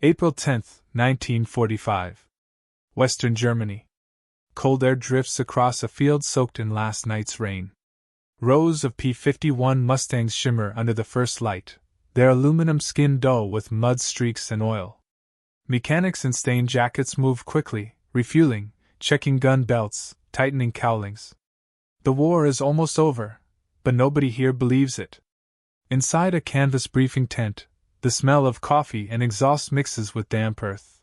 April 10, 1945. Western Germany. Cold air drifts across a field soaked in last night's rain. Rows of P-51 Mustangs shimmer under the first light, their aluminum skin dull with mud streaks and oil. Mechanics in stained jackets move quickly, refueling, checking gun belts, tightening cowlings. The war is almost over, but nobody here believes it. Inside a canvas briefing tent, the smell of coffee and exhaust mixes with damp earth.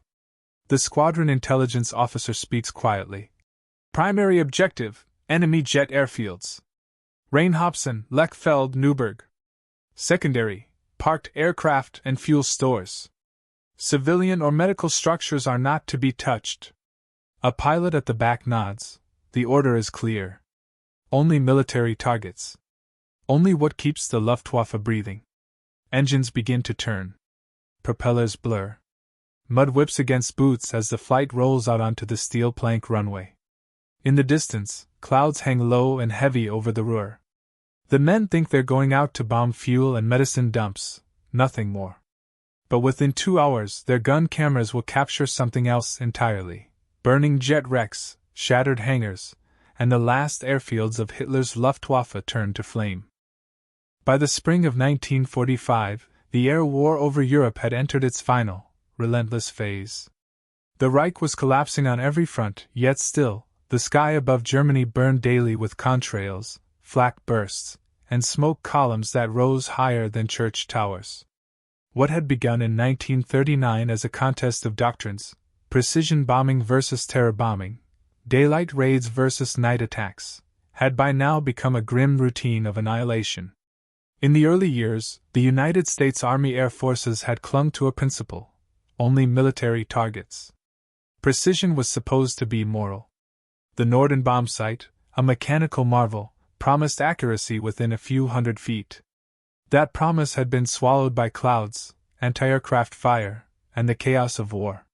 The squadron intelligence officer speaks quietly. Primary objective, enemy jet airfields. Rheinhausen, Lechfeld, Neuburg. Secondary, parked aircraft and fuel stores. Civilian or medical structures are not to be touched. A pilot at the back nods. The order is clear. Only military targets. Only what keeps the Luftwaffe breathing. Engines begin to turn. Propellers blur. Mud whips against boots as the flight rolls out onto the steel plank runway. In the distance, clouds hang low and heavy over the Ruhr. The men think they're going out to bomb fuel and medicine dumps, nothing more. But within 2 hours, their gun cameras will capture something else entirely: burning jet wrecks, shattered hangars, and the last airfields of Hitler's Luftwaffe turned to flame. By the spring of 1945, the air war over Europe had entered its final, relentless phase. The Reich was collapsing on every front, yet still, the sky above Germany burned daily with contrails, flak bursts, and smoke columns that rose higher than church towers. What had begun in 1939 as a contest of doctrines, precision bombing versus terror bombing, daylight raids versus night attacks, had by now become a grim routine of annihilation. In the early years, the United States Army Air Forces had clung to a principle: only military targets. Precision was supposed to be moral. The Norden bomb sight, a mechanical marvel, promised accuracy within a few hundred feet. That promise had been swallowed by clouds, anti-aircraft fire, and the chaos of war.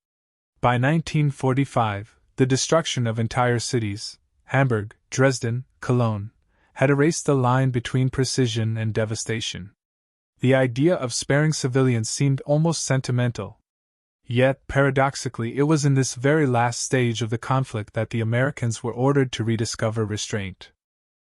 By 1945, the destruction of entire cities, Hamburg, Dresden, Cologne, had erased the line between precision and devastation. The idea of sparing civilians seemed almost sentimental. Yet, paradoxically, it was in this very last stage of the conflict that the Americans were ordered to rediscover restraint.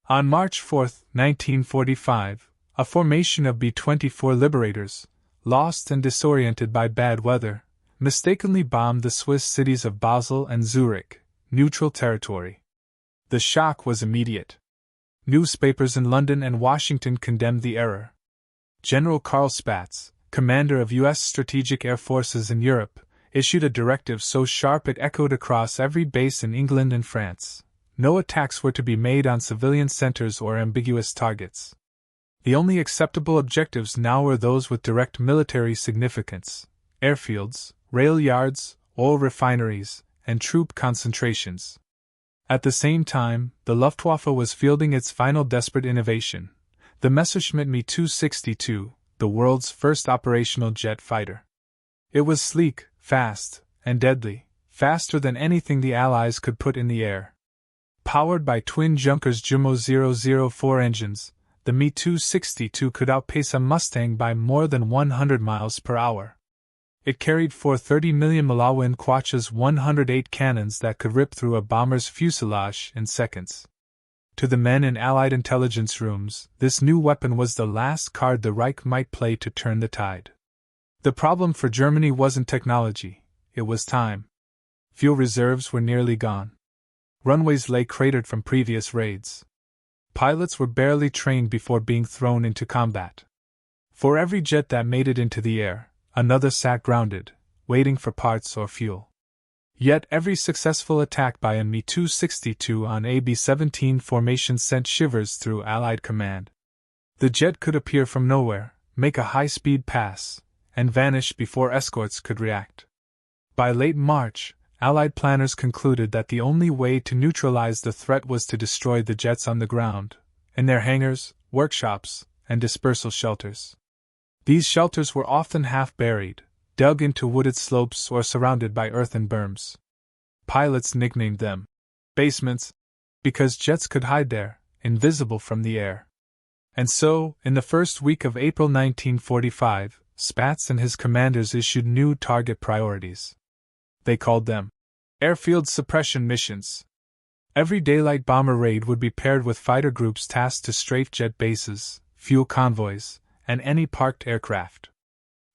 On March 4, 1945, a formation of B-24 liberators, lost and disoriented by bad weather, mistakenly bombed the Swiss cities of Basel and Zurich, neutral territory. The shock was immediate. Newspapers in London and Washington condemned the error. General Karl Spaatz, commander of U.S. strategic air forces in Europe, issued a directive so sharp it echoed across every base in England and France: no attacks were to be made on civilian centers or ambiguous targets. The only acceptable objectives now were those with direct military significance: airfields, rail yards, oil refineries, and troop concentrations. At the same time, the Luftwaffe was fielding its final desperate innovation: the Messerschmitt Me 262, the world's first operational jet fighter. It was sleek, fast, and deadly, faster than anything the Allies could put in the air. Powered by twin Junkers Jumo 004 engines, the Me 262 could outpace a Mustang by more than 100 miles per hour. It carried 430 mm Quach's 108 cannons that could rip through a bomber's fuselage in seconds. To the men in Allied intelligence rooms, this new weapon was the last card the Reich might play to turn the tide. The problem for Germany wasn't technology, it was time. Fuel reserves were nearly gone. Runways lay cratered from previous raids. Pilots were barely trained before being thrown into combat. For every jet that made it into the air, another sat grounded, waiting for parts or fuel. Yet every successful attack by a Me 262 on a B-17 formation sent shivers through Allied command. The jet could appear from nowhere, make a high-speed pass, and vanish before escorts could react. By late March, Allied planners concluded that the only way to neutralize the threat was to destroy the jets on the ground, in their hangars, workshops, and dispersal shelters. These shelters were often half-buried, dug into wooded slopes or surrounded by earthen berms. Pilots nicknamed them basements, because jets could hide there, invisible from the air. And so, in the first week of April 1945, Spatz and his commanders issued new target priorities. They called them airfield suppression missions. Every daylight bomber raid would be paired with fighter groups tasked to strafe jet bases, fuel convoys, and any parked aircraft.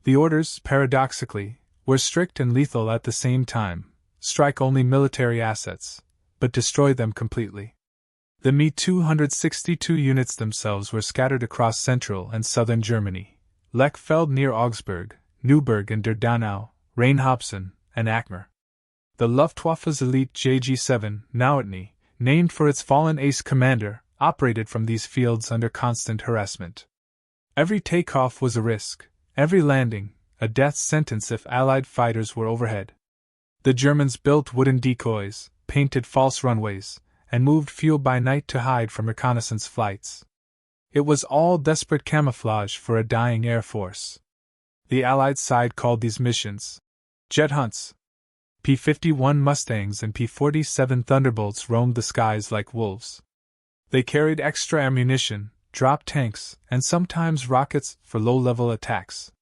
The orders, paradoxically, were strict and lethal at the same time: strike only military assets, but destroy them completely. The Me-262 units themselves were scattered across central and southern Germany: Lechfeld near Augsburg, Neuburg and Der Donau, Rheinhausen, and Akmer. The Luftwaffe's elite JG-7, Nautny, named for its fallen ace commander, operated from these fields under constant harassment. Every takeoff was a risk, every landing a death sentence if Allied fighters were overhead. The Germans built wooden decoys, painted false runways, and moved fuel by night to hide from reconnaissance flights. It was all desperate camouflage for a dying air force. The Allied side called these missions jet hunts. P-51 Mustangs and P-47 Thunderbolts roamed the skies like wolves. They carried extra ammunition, drop tanks, and sometimes rockets for low-level attacks.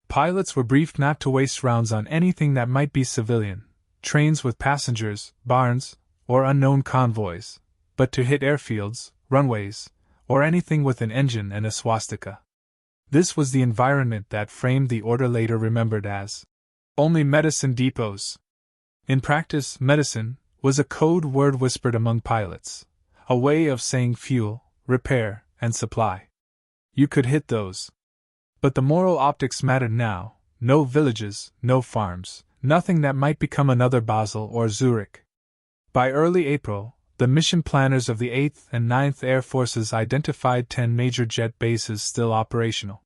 Pilots were briefed not to waste rounds on anything that might be civilian, trains with passengers, barns, or unknown convoys, but to hit airfields, runways, or anything with an engine and a swastika. This was the environment that framed the order later remembered as only medicine depots. In practice, medicine was a code word whispered among pilots, a way of saying fuel, repair, and supply. You could hit those. But the moral optics mattered now: no villages, no farms, nothing that might become another Basel or Zurich. By early April, the mission planners of the 8th and 9th Air Forces identified 10 major jet bases still operational.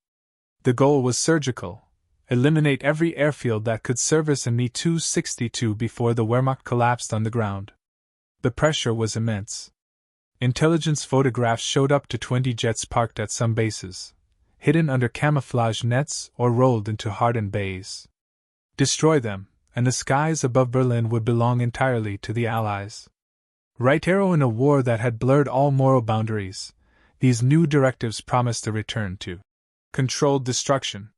The goal was surgical: eliminate every airfield that could service a Me-262 before the Wehrmacht collapsed on the ground. The pressure was immense. Intelligence photographs showed up to 20 jets parked at some bases, hidden under camouflage nets or rolled into hardened bays. Destroy them, and the skies above Berlin would belong entirely to the Allies. Right arrow in a war that had blurred all moral boundaries, these new directives promised a return to controlled destruction.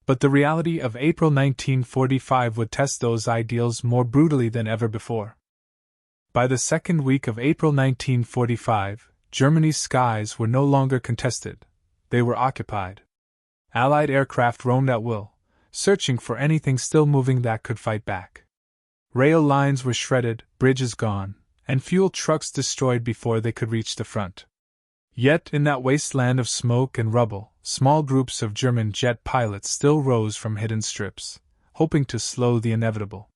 But the reality of April 1945 would test those ideals more brutally than ever before. By the second week of April 1945, Germany's skies were no longer contested, they were occupied. Allied aircraft roamed at will, searching for anything still moving that could fight back. Rail lines were shredded, bridges gone, and fuel trucks destroyed before they could reach the front. Yet in that wasteland of smoke and rubble, small groups of German jet pilots still rose from hidden strips, hoping to slow the inevitable.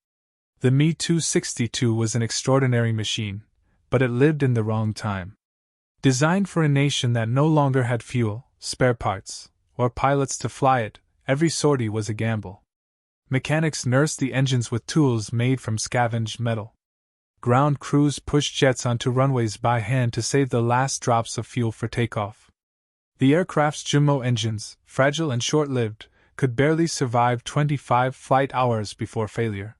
The Me-262 was an extraordinary machine, but it lived in the wrong time. Designed for a nation that no longer had fuel, spare parts, or pilots to fly it, every sortie was a gamble. Mechanics nursed the engines with tools made from scavenged metal. Ground crews pushed jets onto runways by hand to save the last drops of fuel for takeoff. The aircraft's Jumo engines, fragile and short-lived, could barely survive 25 flight hours before failure.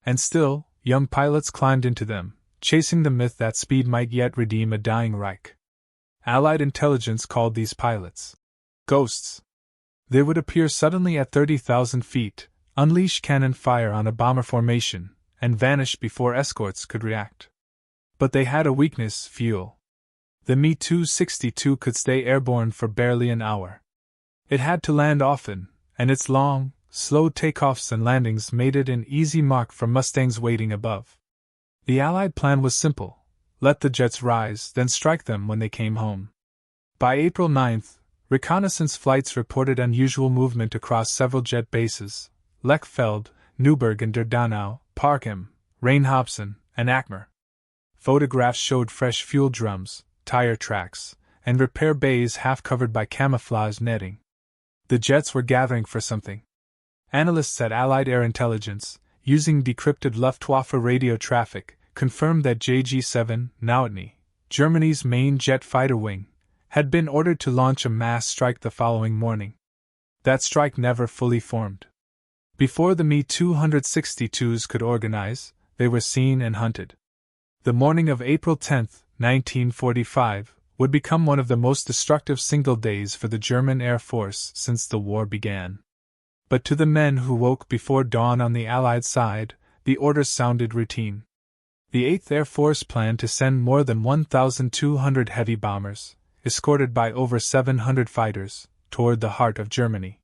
And still, young pilots climbed into them, chasing the myth that speed might yet redeem a dying Reich. Allied intelligence called these pilots ghosts. They would appear suddenly at 30,000 feet, unleash cannon fire on a bomber formation, and vanish before escorts could react. But they had a weakness: fuel. The Me-262 could stay airborne for barely an hour. It had to land often, and its long, slow takeoffs and landings made it an easy mark for Mustangs waiting above. The Allied plan was simple: let the jets rise, then strike them when they came home. By April 9th, reconnaissance flights reported unusual movement across several jet bases: Lechfeld, Neuburg and Der Donau, Parchim, Rheinhausen, and Akmer. Photographs showed fresh fuel drums, tire tracks, and repair bays half covered by camouflage netting. The jets were gathering for something. Analysts at Allied Air Intelligence, using decrypted Luftwaffe radio traffic, confirmed that JG-7, Nautny, Germany's main jet fighter wing, had been ordered to launch a mass strike the following morning. That strike never fully formed. Before the Me-262s could organize, they were seen and hunted. The morning of April 10, 1945, would become one of the most destructive single days for the German Air Force since the war began. But to the men who woke before dawn on the Allied side, the orders sounded routine. The 8th Air Force planned to send more than 1,200 heavy bombers, escorted by over 700 fighters, toward the heart of Germany.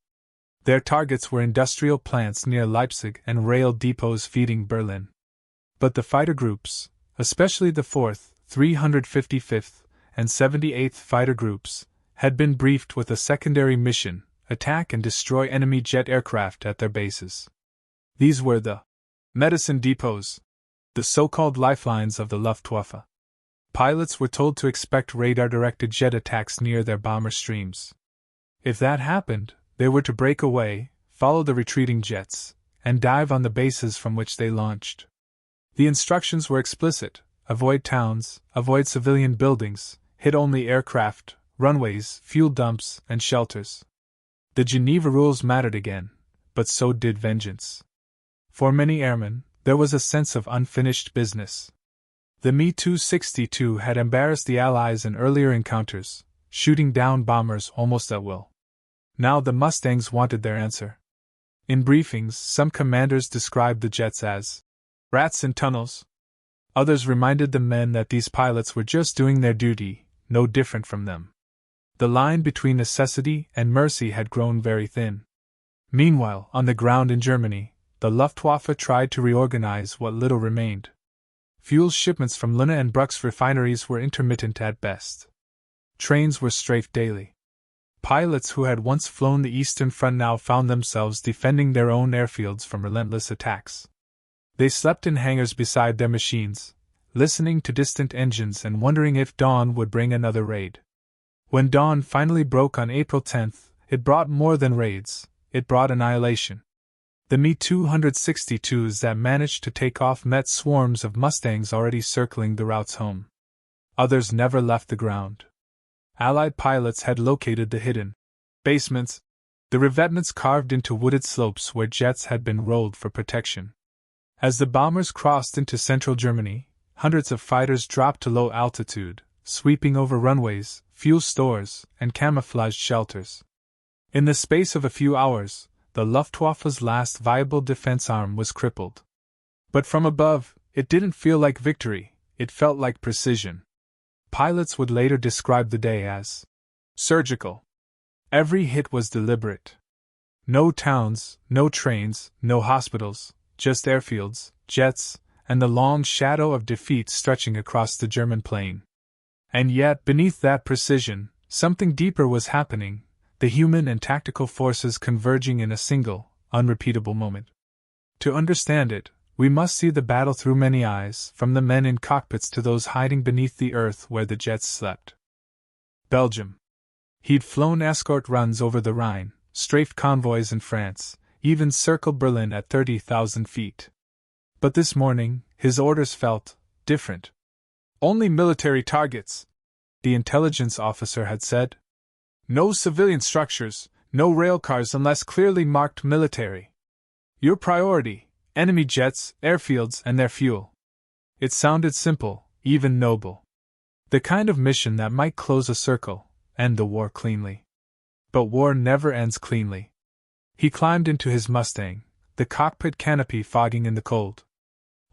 Their targets were industrial plants near Leipzig and rail depots feeding Berlin. But the fighter groups, especially the 4th, 355th, and 78th Fighter Groups, had been briefed with a secondary mission: attack and destroy enemy jet aircraft at their bases. These were the medicine depots, the so-called lifelines of the Luftwaffe. Pilots were told to expect radar-directed jet attacks near their bomber streams. If that happened, they were to break away, follow the retreating jets, and dive on the bases from which they launched. The instructions were explicit: avoid towns, avoid civilian buildings, hit only aircraft, runways, fuel dumps, and shelters. The Geneva rules mattered again, but so did vengeance. For many airmen, there was a sense of unfinished business. The Me-262 had embarrassed the Allies in earlier encounters, shooting down bombers almost at will. Now the Mustangs wanted their answer. In briefings, some commanders described the jets as rats in tunnels. Others reminded the men that these pilots were just doing their duty, no different from them. The line between necessity and mercy had grown very thin. Meanwhile, on the ground in Germany, the Luftwaffe tried to reorganize what little remained. Fuel shipments from Luna and Bruck's refineries were intermittent at best. Trains were strafed daily. Pilots who had once flown the Eastern Front now found themselves defending their own airfields from relentless attacks. They slept in hangars beside their machines, listening to distant engines and wondering if dawn would bring another raid. When dawn finally broke on April 10th, it brought more than raids, it brought annihilation. The Me-262s that managed to take off met swarms of Mustangs already circling the routes home. Others never left the ground. Allied pilots had located the hidden basements, the revetments carved into wooded slopes where jets had been rolled for protection. As the bombers crossed into central Germany, hundreds of fighters dropped to low altitude, sweeping over runways, fuel stores, and camouflaged shelters. In the space of a few hours, the Luftwaffe's last viable defense arm was crippled. But from above, it didn't feel like victory, it felt like precision. Pilots would later describe the day as surgical. Every hit was deliberate. No towns, no trains, no hospitals, just airfields, jets, and the long shadow of defeat stretching across the German plain. And yet, beneath that precision, something deeper was happening, the human and tactical forces converging in a single, unrepeatable moment. To understand it, we must see the battle through many eyes, from the men in cockpits to those hiding beneath the earth where the jets slept. Belgium. He'd flown escort runs over the Rhine, strafed convoys in France, even circled Berlin at 30,000 feet. But this morning, his orders felt different. Only military targets, the intelligence officer had said. No civilian structures, no railcars unless clearly marked military. Your priority, enemy jets, airfields, and their fuel. It sounded simple, even noble. The kind of mission that might close a circle, end the war cleanly. But war never ends cleanly. He climbed into his Mustang, the cockpit canopy fogging in the cold.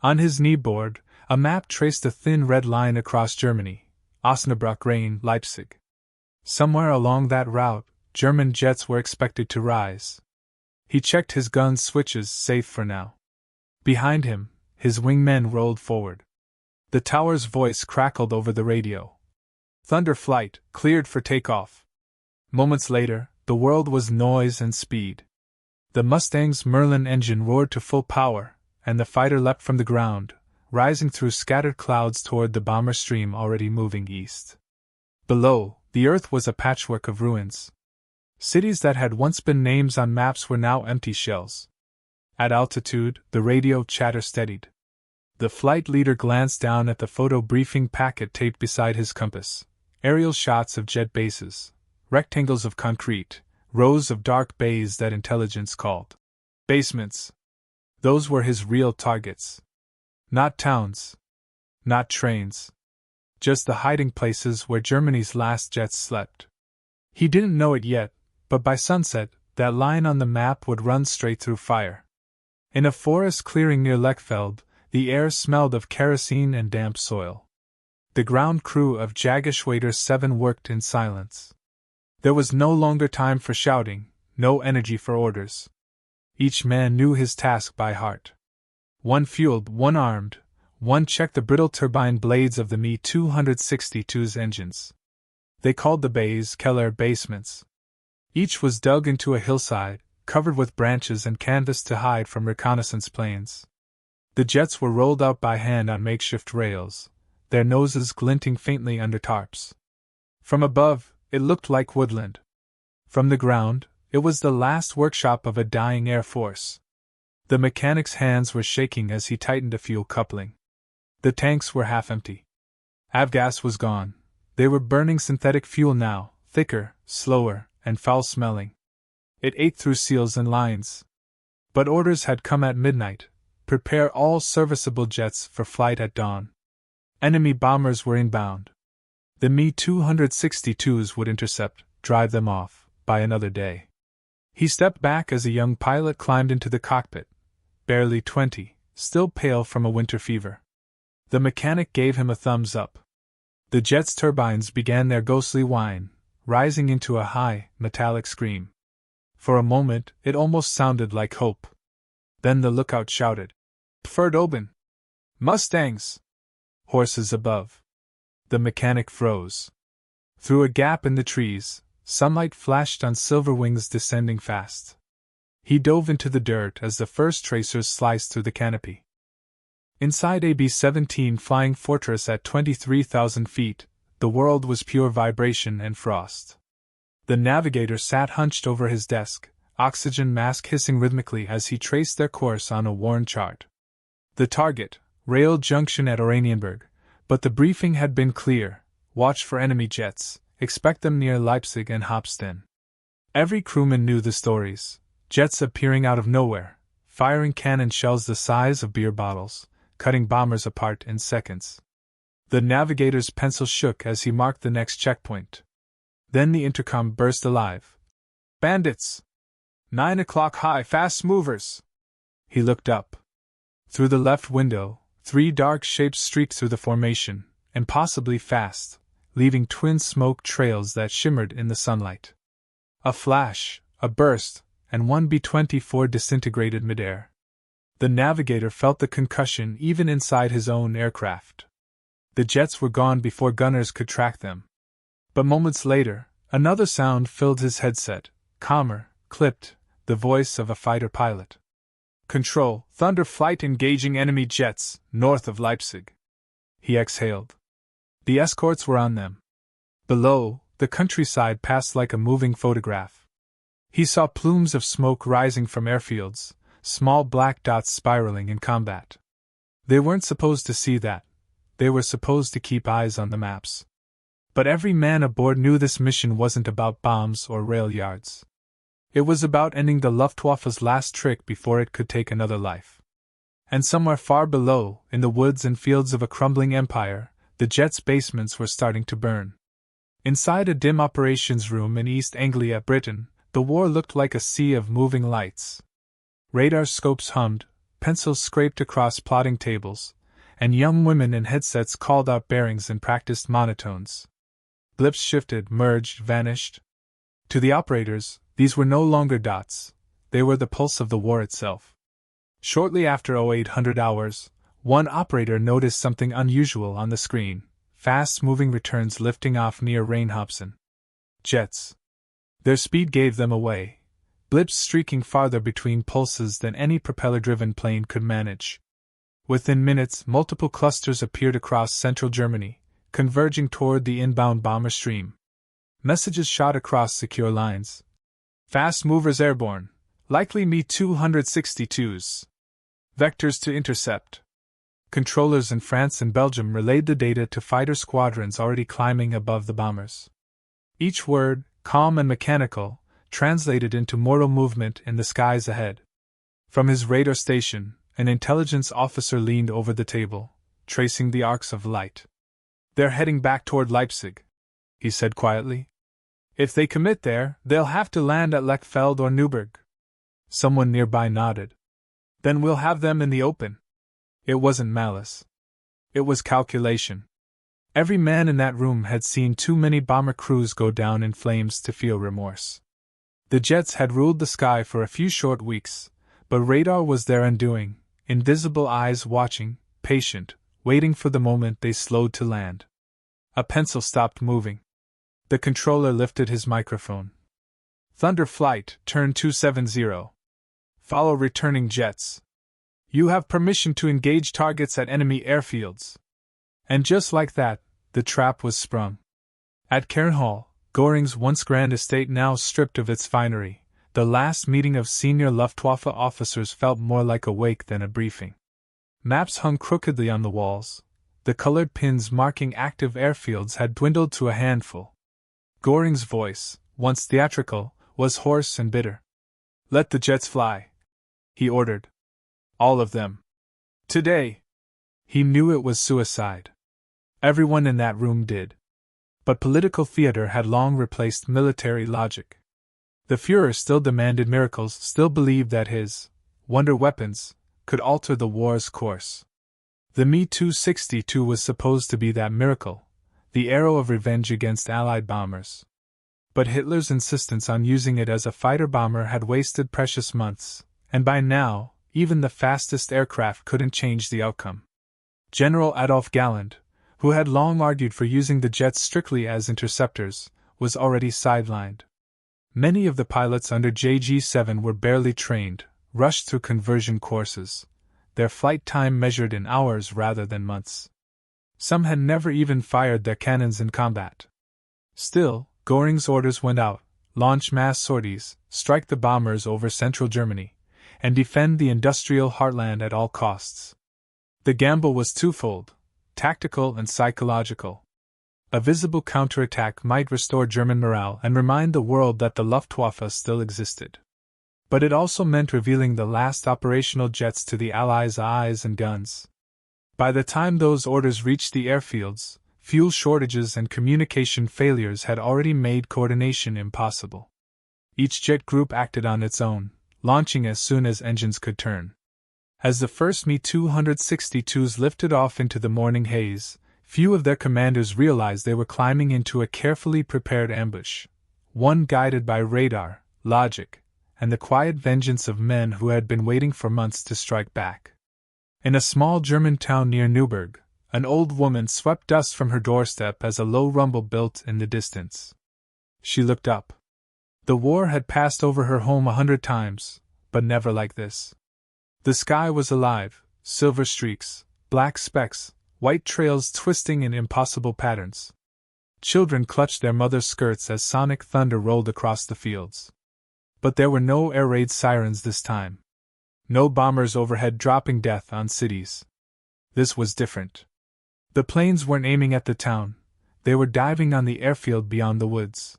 On his kneeboard, a map traced a thin red line across Germany, Osnabrück, Rhein, Leipzig. Somewhere along that route, German jets were expected to rise. He checked his gun's switches, safe for now. Behind him, his wingmen rolled forward. The tower's voice crackled over the radio. Thunder flight, cleared for takeoff. Moments later, the world was noise and speed. The Mustang's Merlin engine roared to full power, and the fighter leapt from the ground, rising through scattered clouds toward the bomber stream already moving east. Below, the earth was a patchwork of ruins. Cities that had once been names on maps were now empty shells. At altitude, the radio chatter steadied. The flight leader glanced down at the photo briefing packet taped beside his compass. Aerial shots of jet bases, rectangles of concrete, rows of dark bays that intelligence called basements. Those were his real targets. Not towns. Not trains. Just the hiding places where Germany's last jets slept. He didn't know it yet, but by sunset, that line on the map would run straight through fire. In a forest clearing near Lechfeld, the air smelled of kerosene and damp soil. The ground crew of Jägerschwader 7 worked in silence. There was no longer time for shouting, no energy for orders. Each man knew his task by heart. One fueled, one armed, one checked the brittle turbine blades of the Me-262's engines. They called the bays Keller basements. Each was dug into a hillside, covered with branches and canvas to hide from reconnaissance planes. The jets were rolled out by hand on makeshift rails, their noses glinting faintly under tarps. From above, it looked like woodland. From the ground, it was the last workshop of a dying air force. The mechanic's hands were shaking as he tightened a fuel coupling. The tanks were half empty. Avgas was gone. They were burning synthetic fuel now, thicker, slower, and foul-smelling. It ate through seals and lines. But orders had come at midnight: prepare all serviceable jets for flight at dawn. Enemy bombers were inbound. The Me-262s would intercept, drive them off, by another day. He stepped back as a young pilot climbed into the cockpit, barely 20, still pale from a winter fever. The mechanic gave him a thumbs up. The jet's turbines began their ghostly whine, rising into a high, metallic scream. For a moment, it almost sounded like hope. Then the lookout shouted, "Pferd oben! Mustangs!" Horses above. The mechanic froze. Through a gap in the trees, sunlight flashed on silver wings descending fast. He dove into the dirt as the first tracers sliced through the canopy. Inside a B-17 Flying Fortress at 23,000 feet, the world was pure vibration and frost. The navigator sat hunched over his desk, oxygen mask hissing rhythmically as he traced their course on a worn chart. The target, Rail Junction at Oranienburg, but the briefing had been clear: watch for enemy jets, expect them near Leipzig and Hopsten. Every crewman knew the stories: jets appearing out of nowhere, firing cannon shells the size of beer bottles, cutting bombers apart in seconds. The navigator's pencil shook as he marked the next checkpoint. Then the intercom burst alive. "Bandits! 9 o'clock high fast movers!" He looked up. Through the left window, 3 dark shapes streaked through the formation, impossibly fast, leaving twin smoke trails that shimmered in the sunlight. A flash, a burst, and one B-24 disintegrated midair. The navigator felt the concussion even inside his own aircraft. The jets were gone before gunners could track them. But moments later, another sound filled his headset, calmer, clipped, the voice of a fighter pilot. "Control, Thunder flight engaging enemy jets, north of Leipzig." He exhaled. The escorts were on them. Below, the countryside passed like a moving photograph. He saw plumes of smoke rising from airfields, small black dots spiraling in combat. They weren't supposed to see that. They were supposed to keep eyes on the maps. But every man aboard knew this mission wasn't about bombs or rail yards. It was about ending the Luftwaffe's last trick before it could take another life. And somewhere far below, in the woods and fields of a crumbling empire, the jets' basements were starting to burn. Inside a dim operations room in East Anglia, Britain, the war looked like a sea of moving lights. Radar scopes hummed, pencils scraped across plotting tables, and young women in headsets called out bearings in practiced monotones. Blips shifted, merged, vanished. To the operators, these were no longer dots, they were the pulse of the war itself. Shortly after 0800 hours, one operator noticed something unusual on the screen: fast-moving returns lifting off near Rheinhausen. Jets. Their speed gave them away, blips streaking farther between pulses than any propeller-driven plane could manage. Within minutes, multiple clusters appeared across central Germany, converging toward the inbound bomber stream. Messages shot across secure lines. "Fast movers airborne. Likely Me-262s. Vectors to intercept." Controllers in France and Belgium relayed the data to fighter squadrons already climbing above the bombers. Each word, calm and mechanical, translated into mortal movement in the skies ahead. From his radar station, an intelligence officer leaned over the table, tracing the arcs of light. "They're heading back toward Leipzig," he said quietly. If they commit there, they'll have to land at Lechfeld or Neuburg. Someone nearby nodded. Then we'll have them in the open. It wasn't malice. It was calculation. Every man in that room had seen too many bomber crews go down in flames to feel remorse. The jets had ruled the sky for a few short weeks, but radar was their undoing, invisible eyes watching, patient, waiting for the moment they slowed to land. A pencil stopped moving. The controller lifted his microphone. Thunder Flight, turn 270. Follow returning jets. You have permission to engage targets at enemy airfields. And just like that, the trap was sprung. At Cairn Hall, Göring's once grand estate now stripped of its finery, the last meeting of senior Luftwaffe officers felt more like a wake than a briefing. Maps hung crookedly on the walls. The colored pins marking active airfields had dwindled to a handful. Göring's voice, once theatrical, was hoarse and bitter. Let the jets fly, he ordered. All of them. Today. He knew it was suicide. Everyone in that room did. But political theater had long replaced military logic. The Führer still demanded miracles, still believed that his wonder weapons could alter the war's course. The Me-262 was supposed to be that miracle, the arrow of revenge against Allied bombers. But Hitler's insistence on using it as a fighter bomber had wasted precious months, and by now, even the fastest aircraft couldn't change the outcome. General Adolf Galland, who had long argued for using the jets strictly as interceptors, was already sidelined. Many of the pilots under JG-7 were barely trained, rushed through conversion courses, their flight time measured in hours rather than months. Some had never even fired their cannons in combat. Still, Göring's orders went out: launch mass sorties, strike the bombers over central Germany, and defend the industrial heartland at all costs. The gamble was twofold: tactical and psychological. A visible counterattack might restore German morale and remind the world that the Luftwaffe still existed. But it also meant revealing the last operational jets to the Allies' eyes and guns. By the time those orders reached the airfields, fuel shortages and communication failures had already made coordination impossible. Each jet group acted on its own, launching as soon as engines could turn. As the first Me-262s lifted off into the morning haze, few of their commanders realized they were climbing into a carefully prepared ambush, one guided by radar, logic, and the quiet vengeance of men who had been waiting for months to strike back. In a small German town near Neuburg, an old woman swept dust from her doorstep as a low rumble built in the distance. She looked up. The war had passed over her home 100 times, but never like this. The sky was alive, silver streaks, black specks, white trails twisting in impossible patterns. Children clutched their mothers' skirts as sonic thunder rolled across the fields. But there were no air raid sirens this time. No bombers overhead dropping death on cities. This was different. The planes weren't aiming at the town, they were diving on the airfield beyond the woods.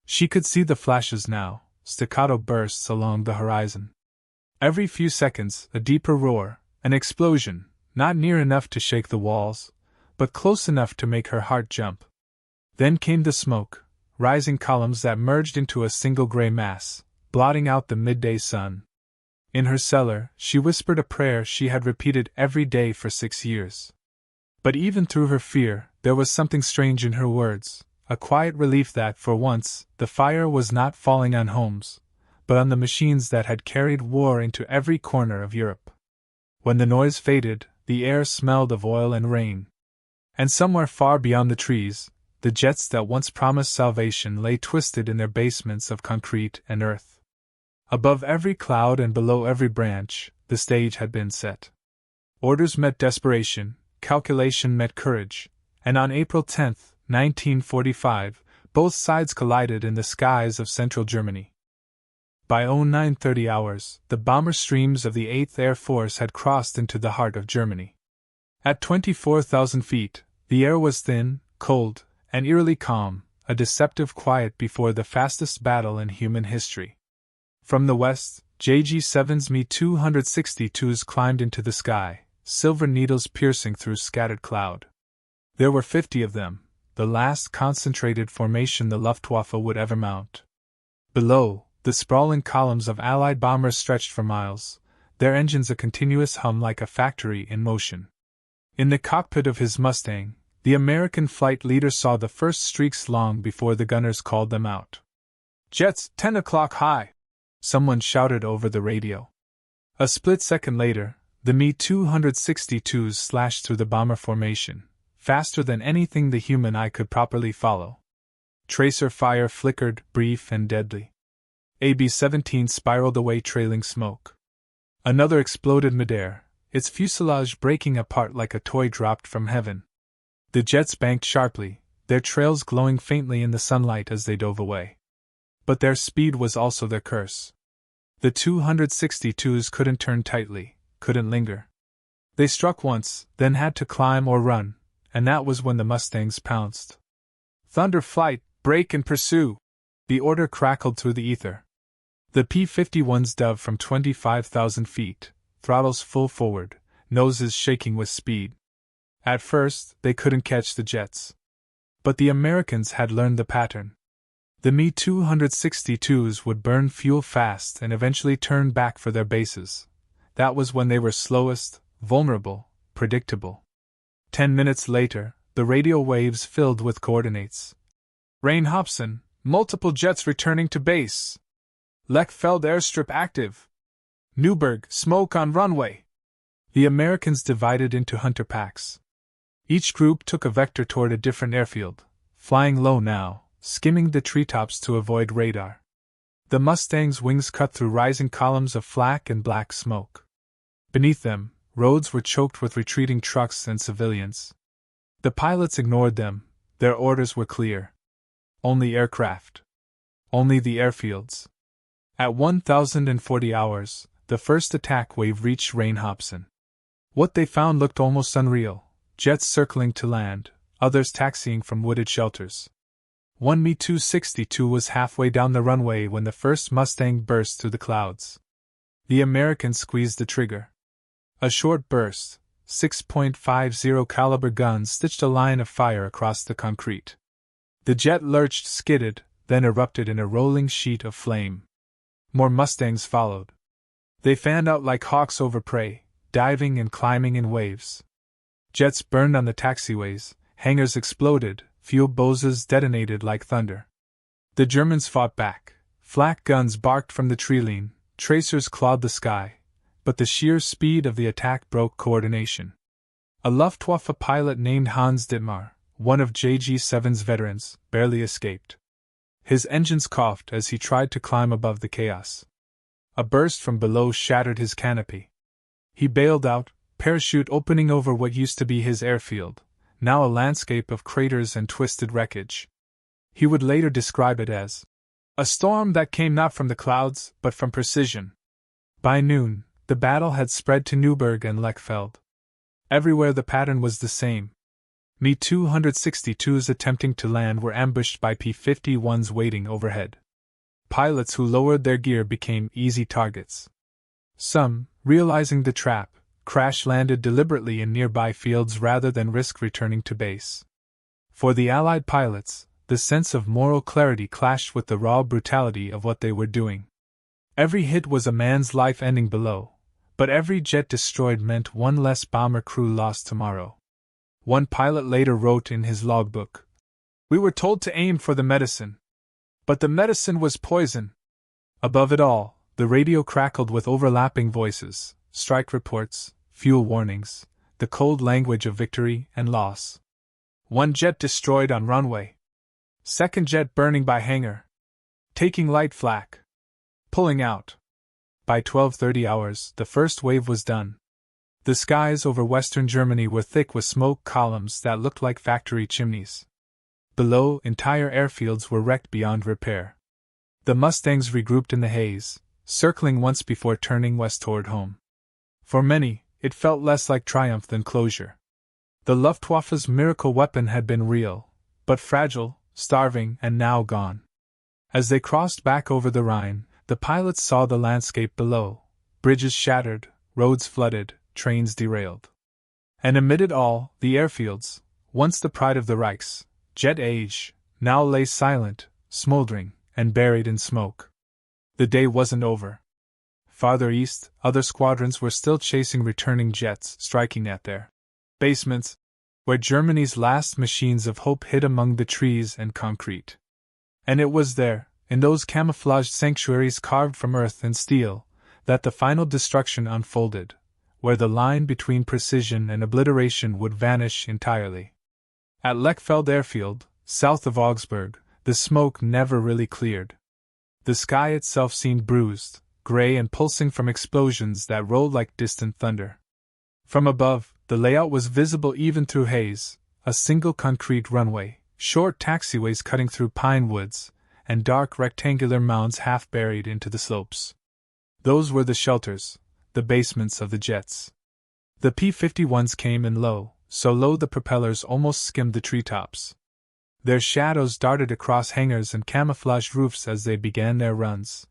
She could see the flashes now, staccato bursts along the horizon. Every few seconds, a deeper roar, an explosion, not near enough to shake the walls, but close enough to make her heart jump. Then came the smoke, rising columns that merged into a single gray mass, blotting out the midday sun. In her cellar, she whispered a prayer she had repeated every day for 6 years. But even through her fear, there was something strange in her words, a quiet relief that, for once, the fire was not falling on homes, but on the machines that had carried war into every corner of Europe. When the noise faded, the air smelled of oil and rain. And somewhere far beyond the trees, the jets that once promised salvation lay twisted in their basements of concrete and earth. Above every cloud and below every branch, the stage had been set. Orders met desperation, calculation met courage, and on April 10, 1945, both sides collided in the skies of central Germany. By 0930 hours, the bomber streams of the 8th Air Force had crossed into the heart of Germany. At 24,000 feet, the air was thin, cold, and eerily calm, a deceptive quiet before the fastest battle in human history. From the west, JG-7's Me-262s climbed into the sky, silver needles piercing through scattered cloud. There were 50 of them, the last concentrated formation the Luftwaffe would ever mount. Below, the sprawling columns of Allied bombers stretched for miles, their engines a continuous hum like a factory in motion. In the cockpit of his Mustang, the American flight leader saw the first streaks long before the gunners called them out. "Jets, 10 o'clock high!" someone shouted over the radio. A split second later, the Me-262s slashed through the bomber formation, faster than anything the human eye could properly follow. Tracer fire flickered, brief and deadly. AB-17 spiraled away trailing smoke. Another exploded midair, its fuselage breaking apart like a toy dropped from heaven. The jets banked sharply, their trails glowing faintly in the sunlight as they dove away. But their speed was also their curse. The 262s couldn't turn tightly, couldn't linger. They struck once, then had to climb or run, and that was when the Mustangs pounced. "Thunder flight, break and pursue!" The order crackled through the ether. The P-51s dove from 25,000 feet, throttles full forward, noses shaking with speed. At first, they couldn't catch the jets. But the Americans had learned the pattern. The Me-262s would burn fuel fast and eventually turn back for their bases. That was when they were slowest, vulnerable, predictable. 10 minutes later, the radio waves filled with coordinates. "Rain Hobson, multiple jets returning to base. Lechfeld airstrip active. Newburgh, smoke on runway." The Americans divided into hunter packs. Each group took a vector toward a different airfield, flying low now, skimming the treetops to avoid radar. The Mustang's wings cut through rising columns of flak and black smoke. Beneath them, roads were choked with retreating trucks and civilians. The pilots ignored them, their orders were clear. Only aircraft. Only the airfields. At 1040 hours, the first attack wave reached Rain Hobson. What they found looked almost unreal. Jets circling to land, others taxiing from wooded shelters. One Me-262 was halfway down the runway when the first Mustang burst through the clouds. The Americans squeezed the trigger. A short burst, 6.50 caliber guns stitched a line of fire across the concrete. The jet lurched, skidded, then erupted in a rolling sheet of flame. More Mustangs followed. They fanned out like hawks over prey, diving and climbing in waves. Jets burned on the taxiways, hangars exploded, fuel bozes detonated like thunder. The Germans fought back. Flak guns barked from the treeline, tracers clawed the sky, but the sheer speed of the attack broke coordination. A Luftwaffe pilot named Hans Dittmar, one of JG-7's veterans, barely escaped. His engines coughed as he tried to climb above the chaos. A burst from below shattered his canopy. He bailed out, parachute opening over what used to be his airfield, now a landscape of craters and twisted wreckage. He would later describe it as a storm that came not from the clouds, but from precision. By noon, the battle had spread to Newburgh and Lechfeld. Everywhere the pattern was the same. Me-262s attempting to land were ambushed by P-51s waiting overhead. Pilots who lowered their gear became easy targets. Some, realizing the trap, crash-landed deliberately in nearby fields rather than risk returning to base. For the Allied pilots, the sense of moral clarity clashed with the raw brutality of what they were doing. Every hit was a man's life ending below, but every jet destroyed meant one less bomber crew lost tomorrow. One pilot later wrote in his logbook, "We were told to aim for the medicine. But the medicine was poison." Above it all, the radio crackled with overlapping voices, strike reports, fuel warnings, the cold language of victory and loss. One jet destroyed on runway. Second jet burning by hangar. Taking light flak. Pulling out. By 12:30 hours, the first wave was done. The skies over western Germany were thick with smoke columns that looked like factory chimneys. Below, entire airfields were wrecked beyond repair. The Mustangs regrouped in the haze, circling once before turning west toward home. For many, it felt less like triumph than closure. The Luftwaffe's miracle weapon had been real, but fragile, starving, and now gone. As they crossed back over the Rhine, the pilots saw the landscape below, bridges shattered, roads flooded, trains derailed. And amid it all, the airfields, once the pride of the Reichs, Jet Age, now lay silent, smoldering, and buried in smoke. The day wasn't over. Farther east, other squadrons were still chasing returning jets, striking at their basements, where Germany's last machines of hope hid among the trees and concrete. And it was there, in those camouflaged sanctuaries carved from earth and steel, that the final destruction unfolded, where the line between precision and obliteration would vanish entirely. At Lechfeld Airfield, south of Augsburg, the smoke never really cleared. The sky itself seemed bruised, gray and pulsing from explosions that rolled like distant thunder. From above, the layout was visible even through haze, a single concrete runway, short taxiways cutting through pine woods, and dark rectangular mounds half buried into the slopes. Those were the shelters, the basements of the jets. The P-51s came in low, so low the propellers almost skimmed the treetops. Their shadows darted across hangars and camouflaged roofs as they began their runs.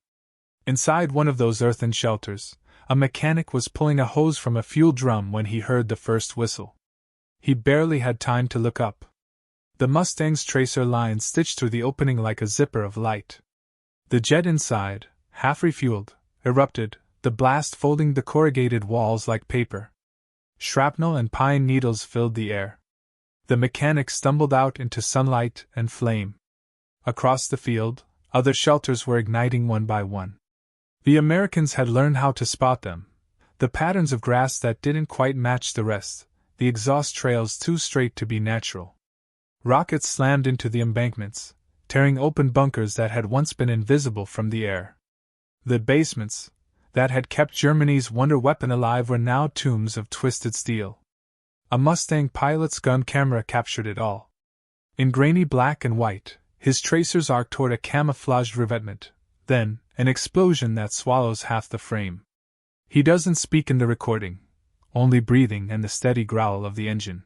Inside one of those earthen shelters, a mechanic was pulling a hose from a fuel drum when he heard the first whistle. He barely had time to look up. The Mustang's tracer line stitched through the opening like a zipper of light. The jet inside, half refueled, erupted, the blast folding the corrugated walls like paper. Shrapnel and pine needles filled the air. The mechanic stumbled out into sunlight and flame. Across the field, other shelters were igniting one by one. The Americans had learned how to spot them. The patterns of grass that didn't quite match the rest, the exhaust trails too straight to be natural. Rockets slammed into the embankments, tearing open bunkers that had once been invisible from the air. The basements that had kept Germany's wonder weapon alive were now tombs of twisted steel. A Mustang pilot's gun camera captured it all. In grainy black and white, his tracers arced toward a camouflaged revetment, then, an explosion that swallows half the frame. He doesn't speak in the recording, only breathing and the steady growl of the engine.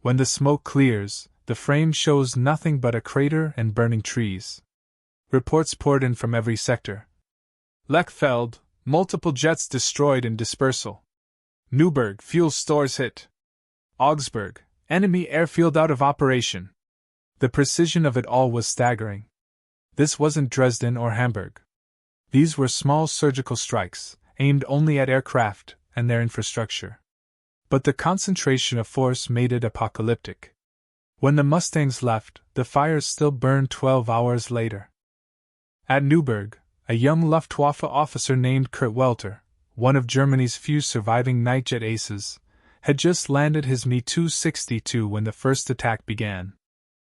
When the smoke clears, the frame shows nothing but a crater and burning trees. Reports poured in from every sector. Lechfeld, multiple jets destroyed in dispersal. Neuburg, fuel stores hit. Augsburg, enemy airfield out of operation. The precision of it all was staggering. This wasn't Dresden or Hamburg. These were small surgical strikes, aimed only at aircraft and their infrastructure. But the concentration of force made it apocalyptic. When the Mustangs left, the fires still burned 12 hours later. At Neuburg, a young Luftwaffe officer named Kurt Welter, one of Germany's few surviving nightjet aces, had just landed his Me-262 when the first attack began.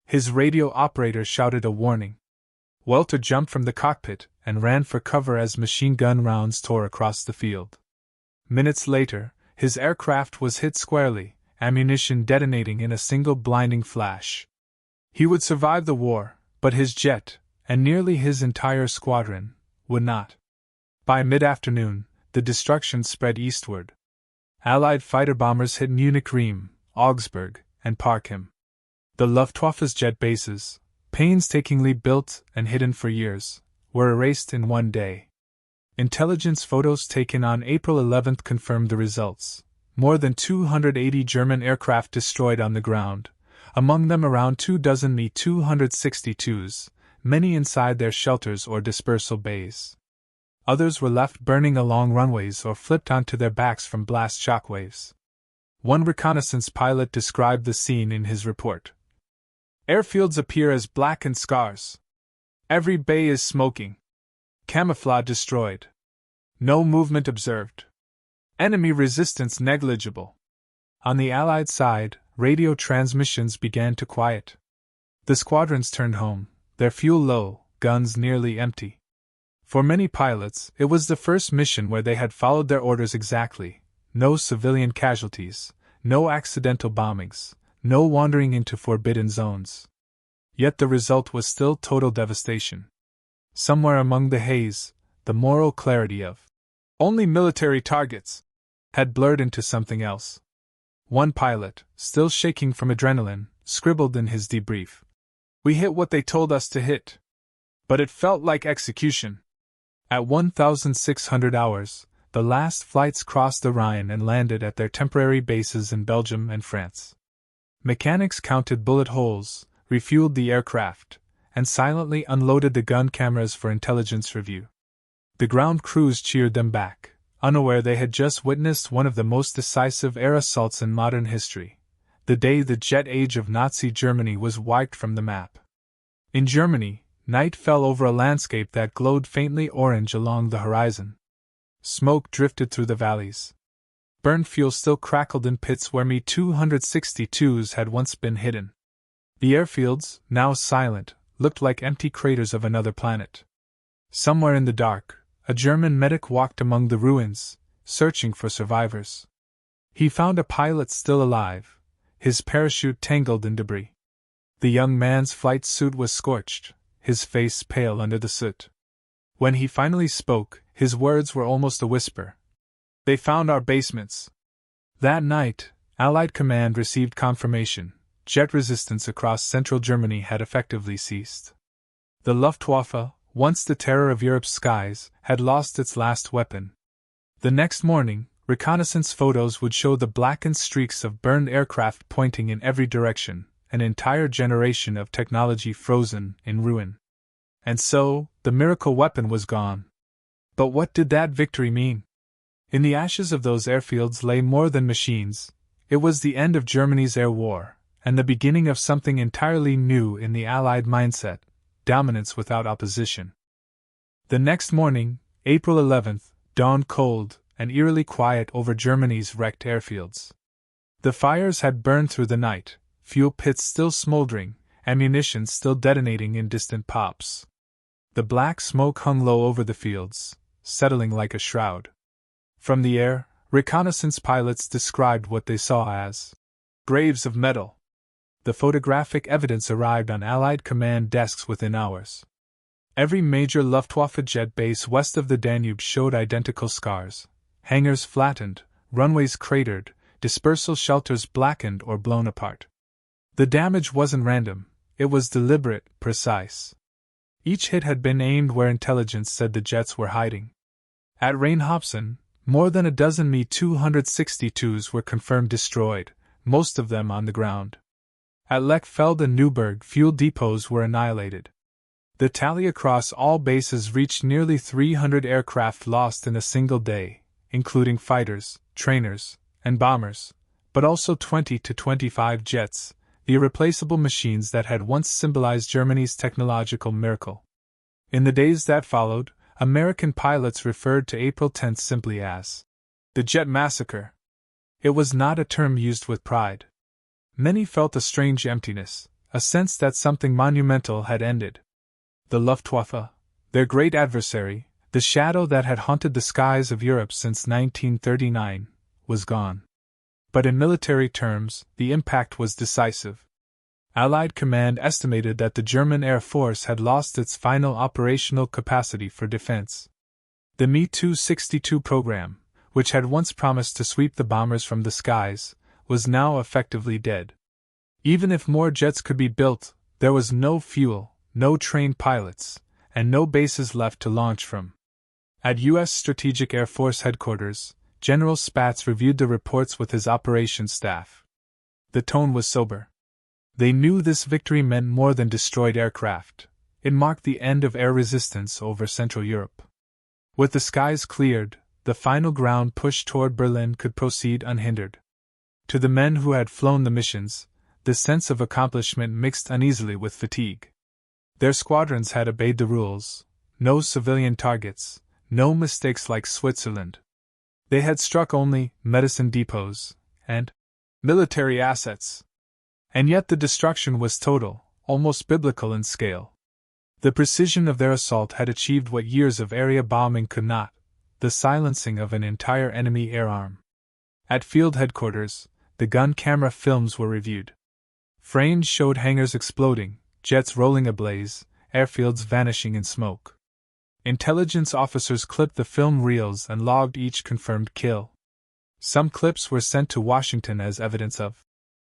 His radio operator shouted a warning. Welter jumped from the cockpit and ran for cover as machine gun rounds tore across the field. Minutes later, his aircraft was hit squarely, ammunition detonating in a single blinding flash. He would survive the war, but his jet, and nearly his entire squadron, would not. By mid-afternoon, the destruction spread eastward. Allied fighter bombers hit Munich Riem, Augsburg, and Parchim. The Luftwaffe's jet bases, painstakingly built and hidden for years, were erased in one day. Intelligence photos taken on April 11 confirmed the results. More than 280 German aircraft destroyed on the ground, among them around 24 Me-262s, many inside their shelters or dispersal bays. Others were left burning along runways or flipped onto their backs from blast shockwaves. One reconnaissance pilot described the scene in his report. Airfields appear as blackened scars. Every bay is smoking. Camouflage destroyed. No movement observed. Enemy resistance negligible. On the Allied side, radio transmissions began to quiet. The squadrons turned home, their fuel low, guns nearly empty. For many pilots, it was the first mission where they had followed their orders exactly. No civilian casualties, no accidental bombings, no wandering into forbidden zones. Yet the result was still total devastation. Somewhere among the haze, the moral clarity of only military targets had blurred into something else. One pilot, still shaking from adrenaline, scribbled in his debrief. We hit what they told us to hit. But it felt like execution. At 1,600 hours, the last flights crossed the Rhine and landed at their temporary bases in Belgium and France. Mechanics counted bullet holes, refueled the aircraft, and silently unloaded the gun cameras for intelligence review. The ground crews cheered them back, unaware they had just witnessed one of the most decisive air assaults in modern history, the day the jet age of Nazi Germany was wiped from the map. In Germany, night fell over a landscape that glowed faintly orange along the horizon. Smoke drifted through the valleys. Burned fuel still crackled in pits where Me-262s had once been hidden. The airfields, now silent, looked like empty craters of another planet. Somewhere in the dark, a German medic walked among the ruins, searching for survivors. He found a pilot still alive, his parachute tangled in debris. The young man's flight suit was scorched, his face pale under the soot. When he finally spoke, his words were almost a whisper. "They found our basements." That night, Allied command received confirmation. Jet resistance across central Germany had effectively ceased. The Luftwaffe, once the terror of Europe's skies, had lost its last weapon. The next morning, reconnaissance photos would show the blackened streaks of burned aircraft pointing in every direction, an entire generation of technology frozen in ruin. And so, the miracle weapon was gone. But what did that victory mean? In the ashes of those airfields lay more than machines. It was the end of Germany's air war, and the beginning of something entirely new in the Allied mindset: dominance without opposition. The next morning, April 11th, dawned cold and eerily quiet over Germany's wrecked airfields. The fires had burned through the night, fuel pits still smoldering, ammunition still detonating in distant pops. The black smoke hung low over the fields, settling like a shroud. From the air, reconnaissance pilots described what they saw as graves of metal. The photographic evidence arrived on Allied command desks within hours. Every major Luftwaffe jet base west of the Danube showed identical scars: hangars flattened, runways cratered, dispersal shelters blackened or blown apart. The damage wasn't random, it was deliberate, precise. Each hit had been aimed where intelligence said the jets were hiding. At Rheinhausen, more than a dozen Me-262s were confirmed destroyed, most of them on the ground. At Lechfeld and Neuburg, fuel depots were annihilated. The tally across all bases reached nearly 300 aircraft lost in a single day, including fighters, trainers, and bombers, but also 20 to 25 jets, the irreplaceable machines that had once symbolized Germany's technological miracle. In the days that followed, American pilots referred to April 10th simply as the Jet Massacre. It was not a term used with pride. Many felt a strange emptiness, a sense that something monumental had ended. The Luftwaffe, their great adversary, the shadow that had haunted the skies of Europe since 1939, was gone. But in military terms, the impact was decisive. Allied command estimated that the German Air Force had lost its final operational capacity for defense. The Me-262 program, which had once promised to sweep the bombers from the skies, was now effectively dead. Even if more jets could be built, there was no fuel, no trained pilots, and no bases left to launch from. At U.S. Strategic Air Force Headquarters, General Spaatz reviewed the reports with his operations staff. The tone was sober. They knew this victory meant more than destroyed aircraft. It marked the end of air resistance over Central Europe. With the skies cleared, the final ground push toward Berlin could proceed unhindered. To the men who had flown the missions, the sense of accomplishment mixed uneasily with fatigue. Their squadrons had obeyed the rules: no civilian targets, no mistakes like Switzerland. They had struck only medicine depots and military assets. And yet the destruction was total, almost biblical in scale. The precision of their assault had achieved what years of area bombing could not: the silencing of an entire enemy air arm. At field headquarters, the gun camera films were reviewed. Frames showed hangars exploding, jets rolling ablaze, airfields vanishing in smoke. Intelligence officers clipped the film reels and logged each confirmed kill. Some clips were sent to Washington as evidence of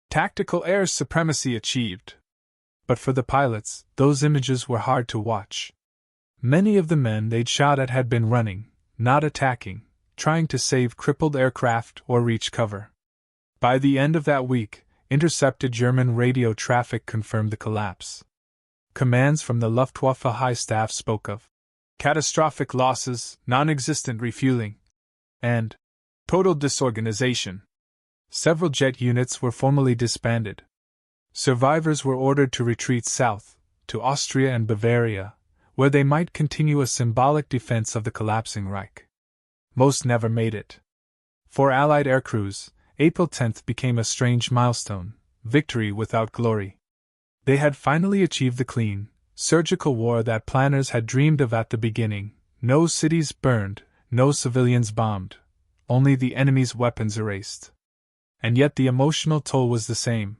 tactical air supremacy achieved. But for the pilots, those images were hard to watch. Many of the men they'd shot at had been running, not attacking, trying to save crippled aircraft or reach cover. By the end of that week, Intercepted German radio traffic confirmed the collapse. Commands from the Luftwaffe High Staff spoke of catastrophic losses, non-existent refueling, and total disorganization. Several jet units were formally disbanded. Survivors were ordered to retreat south, to Austria and Bavaria, where they might continue a symbolic defense of the collapsing Reich. Most never made it. For Allied aircrews, April 10th became a strange milestone, victory without glory. They had finally achieved the clean, surgical war that planners had dreamed of at the beginning. No cities burned, no civilians bombed, only the enemy's weapons erased. And yet the emotional toll was the same.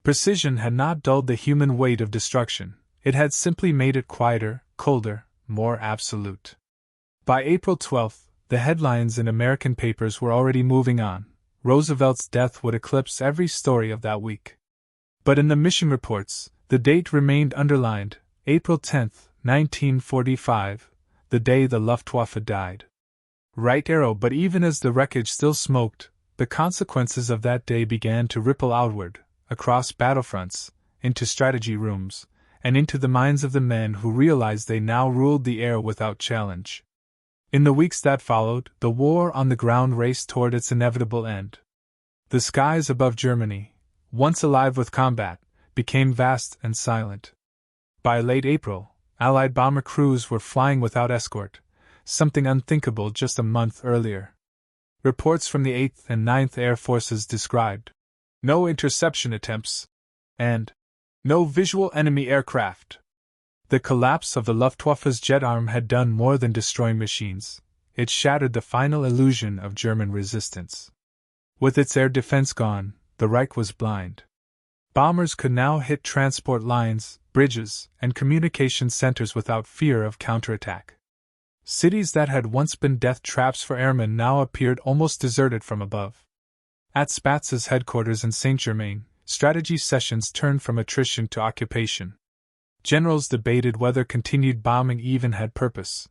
Precision had not dulled the human weight of destruction, it had simply made it quieter, colder, more absolute. By April 12th, the headlines in American papers were already moving on. Roosevelt's death would eclipse every story of that week. But in the mission reports, the date remained underlined, April 10th, 1945, the day the Luftwaffe died. Right arrow, but even as the wreckage still smoked, the consequences of that day began to ripple outward, across battlefronts, into strategy rooms, and into the minds of the men who realized they now ruled the air without challenge. In the weeks that followed, the war on the ground raced toward its inevitable end. The skies above Germany, once alive with combat, became vast and silent. By late April, Allied bomber crews were flying without escort, something unthinkable just a month earlier. Reports from the 8th and 9th Air Forces described no interception attempts and no visual enemy aircraft. The collapse of the Luftwaffe's jet arm had done more than destroy machines, it shattered the final illusion of German resistance. With its air defense gone, the Reich was blind. Bombers could now hit transport lines, bridges, and communication centers without fear of counterattack. Cities that had once been death traps for airmen now appeared almost deserted from above. At Spatz's headquarters in Saint-Germain, strategy sessions turned from attrition to occupation. Generals debated whether continued bombing even had purpose.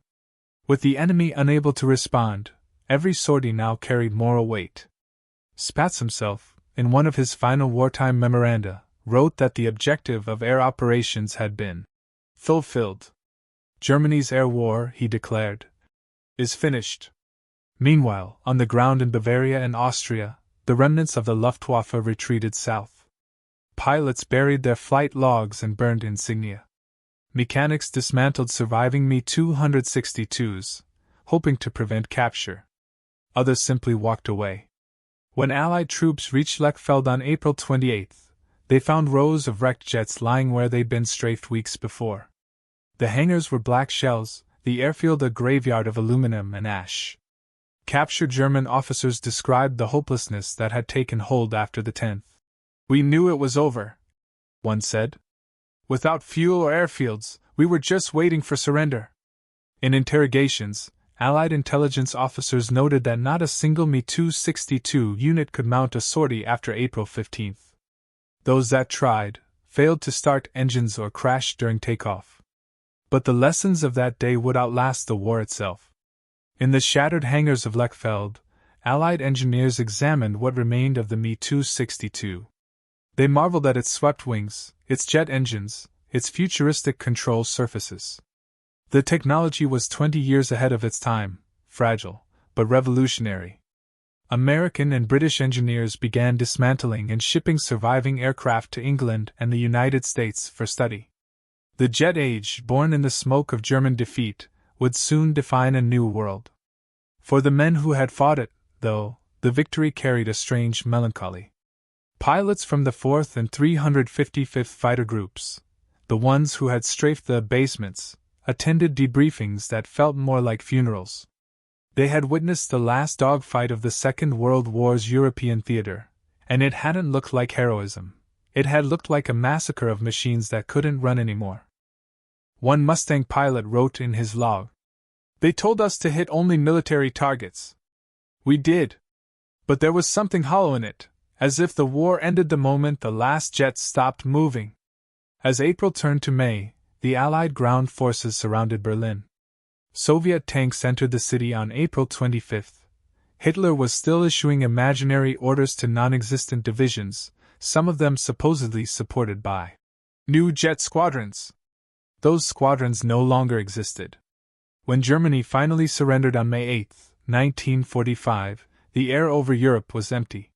With the enemy unable to respond, every sortie now carried moral weight. Spatz himself, in one of his final wartime memoranda, wrote that the objective of air operations had been fulfilled. Germany's air war, he declared, is finished. Meanwhile, on the ground in Bavaria and Austria, the remnants of the Luftwaffe retreated south. Pilots buried their flight logs and burned insignia. Mechanics dismantled surviving Me-262s, hoping to prevent capture. Others simply walked away. When Allied troops reached Lechfeld on April 28, they found rows of wrecked jets lying where they'd been strafed weeks before. The hangars were black shells, the airfield a graveyard of aluminum and ash. Captured German officers described the hopelessness that had taken hold after the 10th. "We knew it was over," one said. "Without fuel or airfields, we were just waiting for surrender." In interrogations, Allied intelligence officers noted that not a single Me-262 unit could mount a sortie after April 15. Those that tried, failed to start engines or crashed during takeoff. But the lessons of that day would outlast the war itself. In the shattered hangars of Lechfeld, Allied engineers examined what remained of the Me-262. They marveled at its swept wings, its jet engines, its futuristic control surfaces. The technology was 20 years ahead of its time, fragile, but revolutionary. American and British engineers began dismantling and shipping surviving aircraft to England and the United States for study. The jet age, born in the smoke of German defeat, would soon define a new world. For the men who had fought it, though, the victory carried a strange melancholy. Pilots from the 4th and 355th Fighter Groups, the ones who had strafed the basements, attended debriefings that felt more like funerals. They had witnessed the last dogfight of the Second World War's European theater, and it hadn't looked like heroism. It had looked like a massacre of machines that couldn't run anymore. One Mustang pilot wrote in his log, "They told us to hit only military targets. We did. But there was something hollow in it, as if the war ended the moment the last jets stopped moving." As April turned to May, the Allied ground forces surrounded Berlin. Soviet tanks entered the city on April 25. Hitler was still issuing imaginary orders to non-existent divisions, some of them supposedly supported by new jet squadrons. Those squadrons no longer existed. When Germany finally surrendered on May 8, 1945, the air over Europe was empty.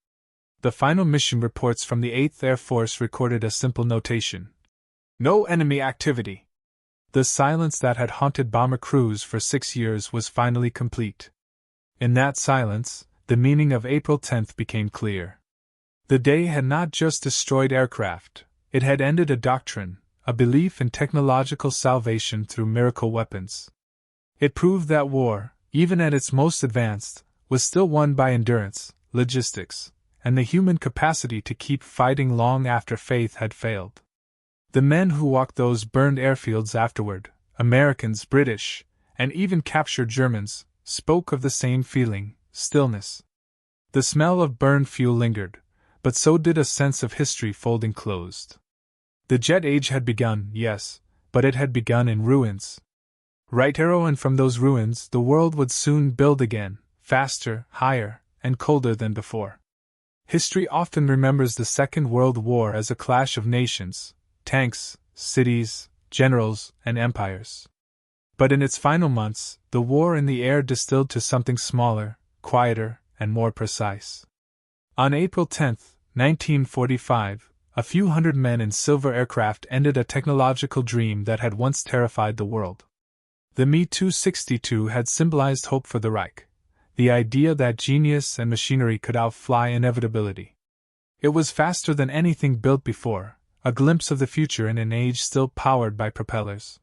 The final mission reports from the 8th Air Force recorded a simple notation: no enemy activity. The silence that had haunted bomber crews for 6 years was finally complete. In that silence, the meaning of April 10th became clear. The day had not just destroyed aircraft, it had ended a doctrine, a belief in technological salvation through miracle weapons. It proved that war, even at its most advanced, was still won by endurance, logistics, and the human capacity to keep fighting long after faith had failed. The men who walked those burned airfields afterward, Americans, British, and even captured Germans, spoke of the same feeling: stillness. The smell of burned fuel lingered, but so did a sense of history folding closed. The jet age had begun, yes, but it had begun in ruins. Right arrow, and from those ruins the world would soon build again, faster, higher, and colder than before. History often remembers the Second World War as a clash of nations, tanks, cities, generals, and empires. But in its final months, the war in the air distilled to something smaller, quieter, and more precise. On April 10, 1945, a few hundred men in silver aircraft ended a technological dream that had once terrified the world. The Me-262 had symbolized hope for the Reich, the idea that genius and machinery could outfly inevitability. It was faster than anything built before, a glimpse of the future in an age still powered by propellers.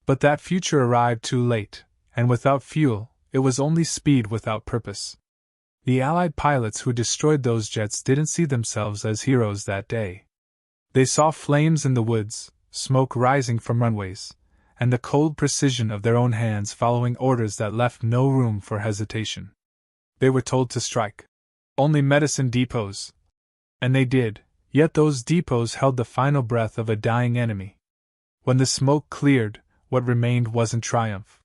But that future arrived too late, and without fuel, it was only speed without purpose. The Allied pilots who destroyed those jets didn't see themselves as heroes that day. They saw flames in the woods, smoke rising from runways, and the cold precision of their own hands following orders that left no room for hesitation. They were told to strike only medicine depots. And they did, yet those depots held the final breath of a dying enemy. When the smoke cleared, what remained wasn't triumph.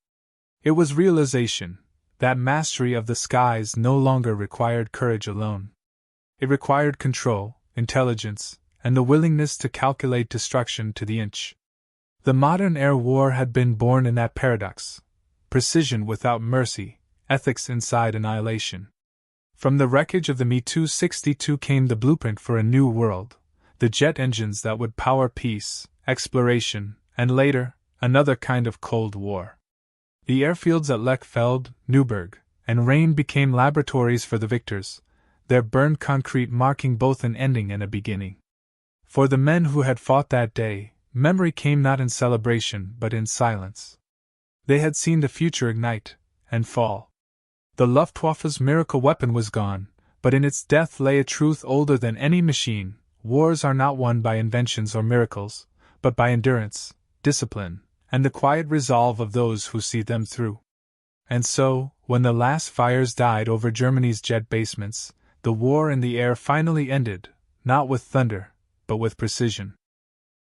It was realization that mastery of the skies no longer required courage alone. It required control, intelligence, and the willingness to calculate destruction to the inch. The modern air war had been born in that paradox: precision without mercy, ethics inside annihilation. From the wreckage of the Me-262 came the blueprint for a new world, the jet engines that would power peace, exploration, and later, another kind of Cold War. The airfields at Lechfeld, Neuburg, and Rhein became laboratories for the victors, their burned concrete marking both an ending and a beginning. For the men who had fought that day, memory came not in celebration but in silence. They had seen the future ignite and fall. The Luftwaffe's miracle weapon was gone, but in its death lay a truth older than any machine: wars are not won by inventions or miracles, but by endurance, discipline, and the quiet resolve of those who see them through. And so, when the last fires died over Germany's jet basements, the war in the air finally ended, not with thunder, but with precision.